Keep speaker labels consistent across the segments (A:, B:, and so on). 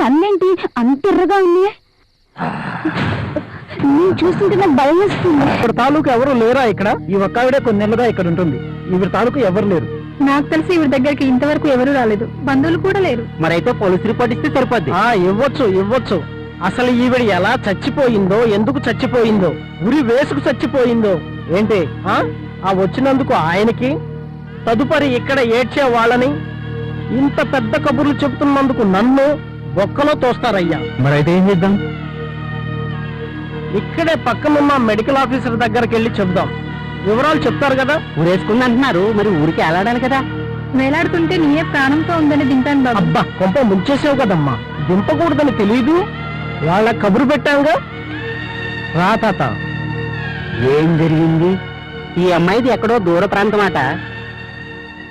A: కన్నేంటి అంత ఎర్రగా ఉంది? నేను చూస్తుంటే నాకు భయం వేస్తుంది.
B: ఇక్కడ తాలూకు ఎవరు లేరా? ఇక్కడ ఈ ఒక్కవిడే కొన్ని నెలలుగా ఇక్కడ ఉంటుంది. ఈవిడ తాలూకు ఎవరు లేరు.
A: నాకు తెలిసి ఈవిడ దగ్గరికి ఇంతవరకు ఎవరు రాలేదు, బంధువులు కూడా లేరు.
B: మరైతే పోలీసు రిపోర్ట్ ఇస్తే సరిపోద్ది. ఇవ్వచ్చు. అసలు ఈవిడ ఎలా చచ్చిపోయిందో, ఎందుకు చచ్చిపోయిందో, ఉరి వేసుకు చచ్చిపోయిందో ఏంటి? ఆ వచ్చినందుకు ఆయనకి, తదుపరి ఇక్కడ ఏడ్చే వాళ్ళని, ఇంత పెద్ద కబుర్లు చెబుతున్నందుకు నన్ను బొక్కలో తోస్తారయ్యా.
C: మరైతే ఏం చేద్దాం?
B: ఇక్కడే పక్కనున్న మెడికల్ ఆఫీసర్ దగ్గరికి వెళ్ళి చెప్దాం. వివరాలు చెప్తారు కదా.
C: ఊరేసుకుంది అంటున్నారు, మరి ఊరికి ఎలాడాలి కదా.
A: వేలాడుతుంటే నీయే ప్రాణంతో ఉందని దింపాను బాబు.
B: అబ్బా, కొంప ముంచేసావు కదమ్మా. దింపకూడదని తెలీదు. వాళ్ళ కబురు పెట్టాంగా. రా తాత.
C: ఏం జరిగింది? ఈ అమ్మాయిది ఎక్కడో దూర ప్రాంతం అట.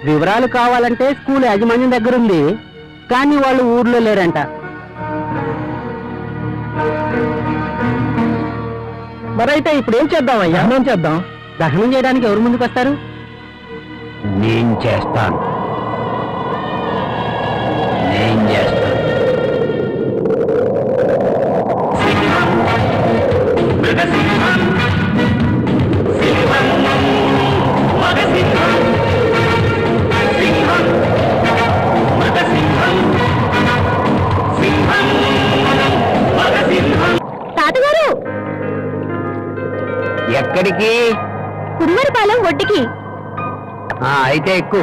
C: వివరాలు కావాలంటే స్కూల్ యాజమాన్యం దగ్గరుంది, కానీ వాళ్ళు ఊర్లో లేరంట.
B: మరైతే ఇప్పుడు ఏం చేద్దామయ్యా? ఏం చేద్దాం?
C: దహనం చేయడానికి ఎవరు ముందుకు వస్తారు?
D: నేను చేస్తాను.
A: తాతగారు,
D: ఎక్కడికి?
A: కుమ్మరిపాలెం ఒడ్డుకి.
D: అయితే ఎక్కువ.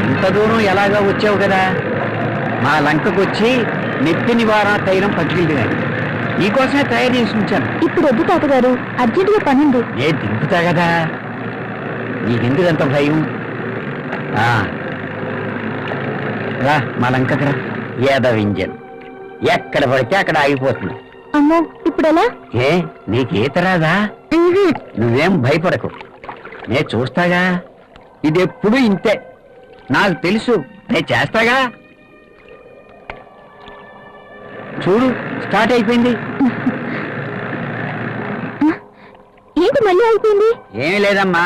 D: ఇంత దూరం ఎలాగా వచ్చావు కదా. మా లంకకొచ్చి నెత్తి నివారణ తైలం పట్టుకెళ్తున్నాను. నీకోసమే తయారు చేసి ఉంచాను.
A: ఇప్పుడు వద్దు తాతగారు, అర్జెంటుగా పనుంది.
D: నేను దింపుతా కదా, నీకెందుకంత భయం? రా మా లంకకు రా. ఏదవ ఇంజన్ ఎక్కడ పడితే అక్కడ ఆగిపోతుంది.
A: అమ్మో, ఇప్పుడు ఎలా?
D: ఏ నీకేత రాదా? నువ్వేం భయపడకు, నేను చూస్తాగా. ఇది ఎప్పుడు ఇంతే, నాకు తెలుసు. నేను చేస్తాగా. చూడు, స్టార్ట్ అయిపోయింది.
A: ఏంటి మళ్ళీ అయిపోయింది?
D: ఏమీ లేదమ్మా,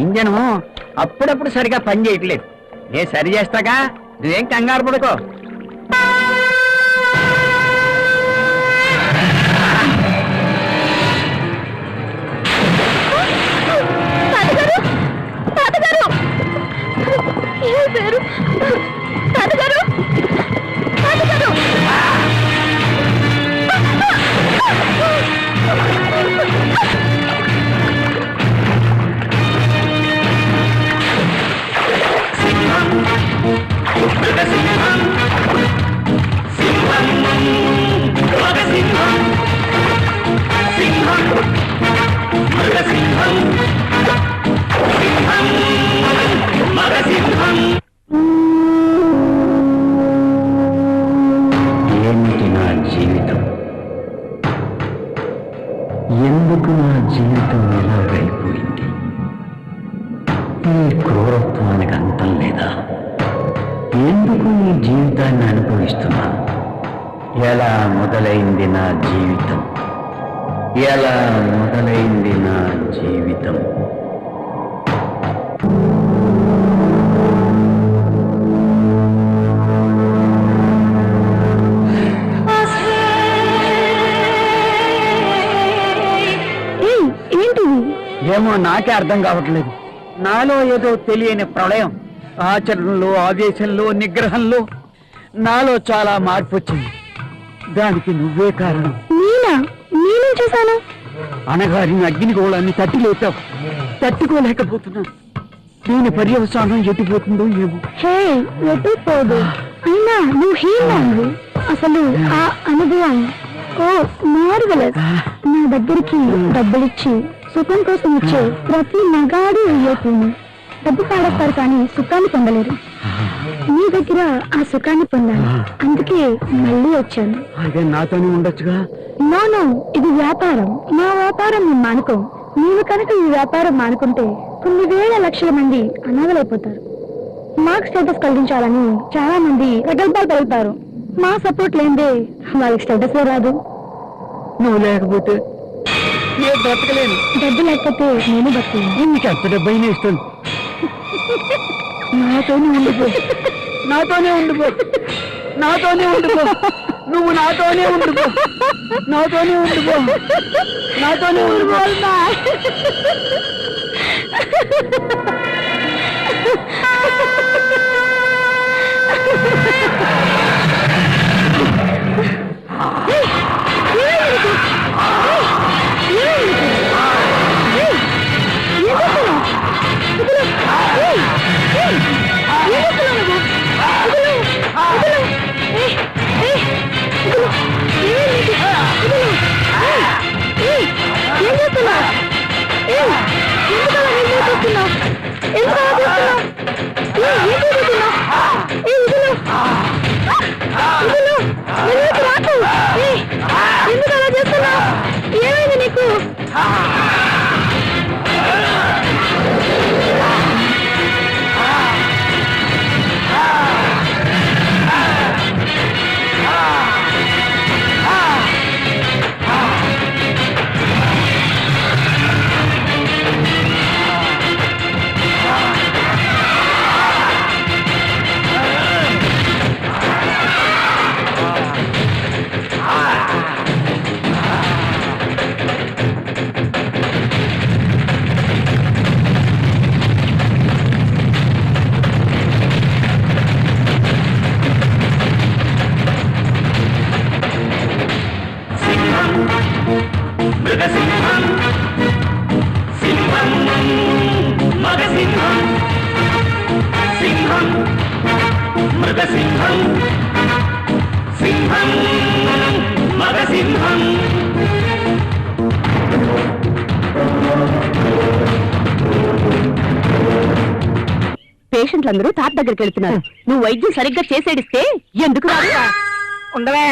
D: ఇంజను అప్పుడప్పుడు సరిగా పని చేయట్లేదు. నేను సరి చేస్తాగా, నువ్వేం కంగారు పడుకో. ఏంటి నా జీవితం? ఎందుకు నా జీవితం ఇలాగైపోయింది? ఈ క్రూరత్వానికి అంతం లేదా? ఎందుకు ఈ జీవితాన్ని అనుభవిస్తున్నాను? ఎలా మొదలైంది నా జీవితం? ఎలా మొదలైంది నా జీవితం? ఏమో నాకే అర్థం కావట్లేదు. నాలో ఏదో తెలియని ప్రళయం, ఆచరణలో, ఆవేశంలో, నిగ్రహంలో నాలో చాలా మార్పు వచ్చింది. దానికి నువ్వే కారణం.
A: నేనేం చేశాను?
D: అనగారిన అగ్నిగోళాన్ని తట్టి లేపావు. తట్టుకోలేకపోతున్నా. దీని పర్యవసానం ఎటుపోతుందో ఏమో.
A: హే, ఎటుపోదు. అయినా నువ్వు హీనావు. అసలు ఆ అనుభవం మార్వెలస్. నా దగ్గరికి డబ్బులిచ్చి సుఖం కోసం వచ్చే ప్రతి మగాడు అయ్యేపోను. డబ్బు పాడేస్తారు కానీ సుఖాన్ని పొందలేరు. నీ దగ్గర ఆ సుఖాన్ని పొందాను, అందుకే మళ్ళీ వచ్చాను.
D: అదే నాతోనే ఉండొచ్చుగా.
A: నో, ఇది వ్యాపారం. నా వ్యాపారం నేను మానుకో. నీవు కనుక ఈ వ్యాపారం మానుకుంటే కొన్ని వేల లక్షల మంది అనాథలైపోతారు. మాకు స్టేటస్ కలిగించాలని చాలా మంది ప్రగల్భాలు పలుకుతారు. మా సపోర్ట్ లేదే వాళ్ళకి స్టేటస్ రాదు.
D: నువ్వు లేకపోతే నేను బ్రతకలేను.
A: డబ్బు లేకపోతే నేను బతకలేను.
D: నీకు ఎంత డబ్బైనా ఇస్తుంది. నాతోనే ఉండిపో, నాతోనే ఉండిపో, నాతోనే ఉండిపో, నువ్వు నాతోనే ఉండిపో, నాతోనే ఉండిపో, నాతోనే ఉండిపో.
A: ఏమైంది నీకు? పేషెంట్లందరూ తాత దగ్గరికి వెళ్తున్నారు. నువ్వు వైద్యం సరిగ్గా చేసేడిస్తే ఎందుకు రాదు?
B: ఉండవే.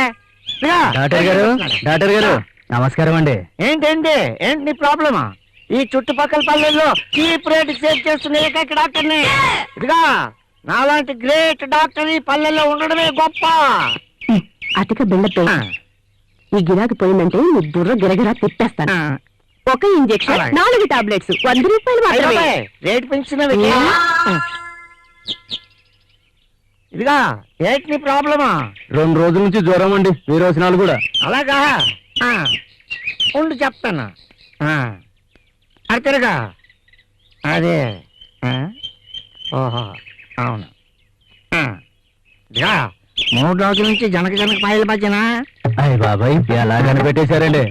C: డాక్టర్ గారు, డాక్టర్ గారు నమస్కారం అండి.
B: ఏంటండి ఏంటి నీ ప్రాబ్లమా? ఈ చుట్టుపక్కల పల్లెల్లో చీప్ రేట్ సేవ్ చేస్తున్న ఏకైక డాక్టర్ని. ఇదిగా నాలాంటి గ్రేట్ డాక్టర్ ఈ పల్లెల్లో ఉండడమే గొప్ప.
A: అతిక బిళ్ళతో ఈ గిరాకి పోయిందంటే నీ బుర్ర గిరగిరా తిప్పేస్తాను. ఒక ఇంజెక్షన్ 4 టాబ్లెట్స్ 100 రూపాయలు మాత్రమే.
B: రేట్ పెంచినవి. ఇదిగా ఏంటి నీ ప్రాబ్లమా?
C: 2 రోజుల నుంచి జ్వరం అండి, విరోచనాలు కూడా.
B: అలాగా ఉండు చెప్తాను. అర్థరుగా అదే. ఓహో అవును. ఇదిగా 3 రోజుల నుంచి జనక పాయల మధ్యన.
C: అయ్య బాబాయ్ ఎలా కనిపెట్టేశారండి.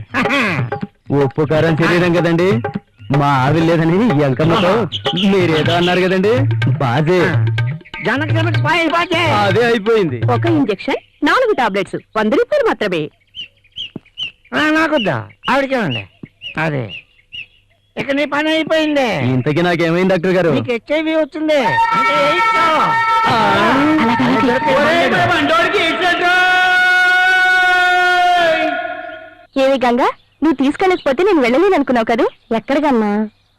C: ఉప్పు కారం శరీరం కదండి, మా ఆవిడ లేదని ఎంకమ్మతో మీరేదో అన్నారు కదండి. బాజే
B: జనక పాయల బాజే
C: అదే అయిపోయింది.
A: ఒక ఇంజెక్షన్ 4 టాబ్లెట్స్ 100 రూపాయలు మాత్రమే.
B: నాకొద్దా, ఆవిడకేనండి. అదే ఇక నీ పని అయిపోయింది.
C: ఇంతకీ నాకేమైంది డాక్టర్ గారు?
B: నీకు హెచ్ఐవి వచ్చింది అంటే
A: ఏమి గంగా, నువ్వు తీసుకెళ్ళకపోతే నేను వెళ్ళలేను అనుకున్నావు కదా? ఎక్కడికన్నా?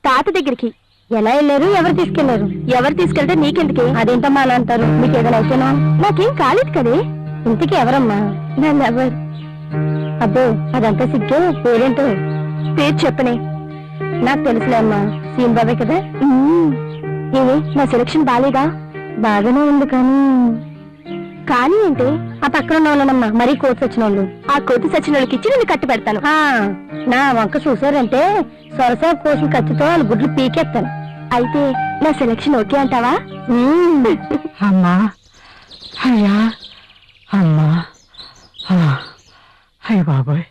A: తాత దగ్గరికి. ఎలా వెళ్ళారు? ఎవరు తీసుకెళ్లారు? ఎవరు తీసుకెళ్తే నీకెందుకే? అదేంటమ్మా అలా అంటారు? మీకు ఏదైనా అయితేనా? నాకేం కాలేదు కదే. ఇంతకీ ఎవరమ్మా? నన్ను ఎవరు? అబ్బో అదంతా సిగ్గే. పేరేంటో? పేరు చెప్పనే. నాకు తెలుసులే అమ్మా, సీన్ బాబే కదా. ఏమి నా సెలక్షన్ బాలేదా? బాగానే ఉంది కానీ. కానీ ఏంటి? ఆ పక్కన ఉన్న వాళ్ళనమ్మా మరీ కోతి సచ్చిన వాళ్ళు. ఆ కోతి సచ్చిన వాళ్ళకి ఇచ్చి నేను కట్టి పెడతాను. నా వంక చూసారంటే సొరసా కోసిన కత్తితో వాళ్ళు గుడ్లు పీకేస్తాను. అయితే నా సెలక్షన్ ఓకే అంటావా?
B: అమ్మా అయ్యా అమ్మా అయ్య బాబోయ్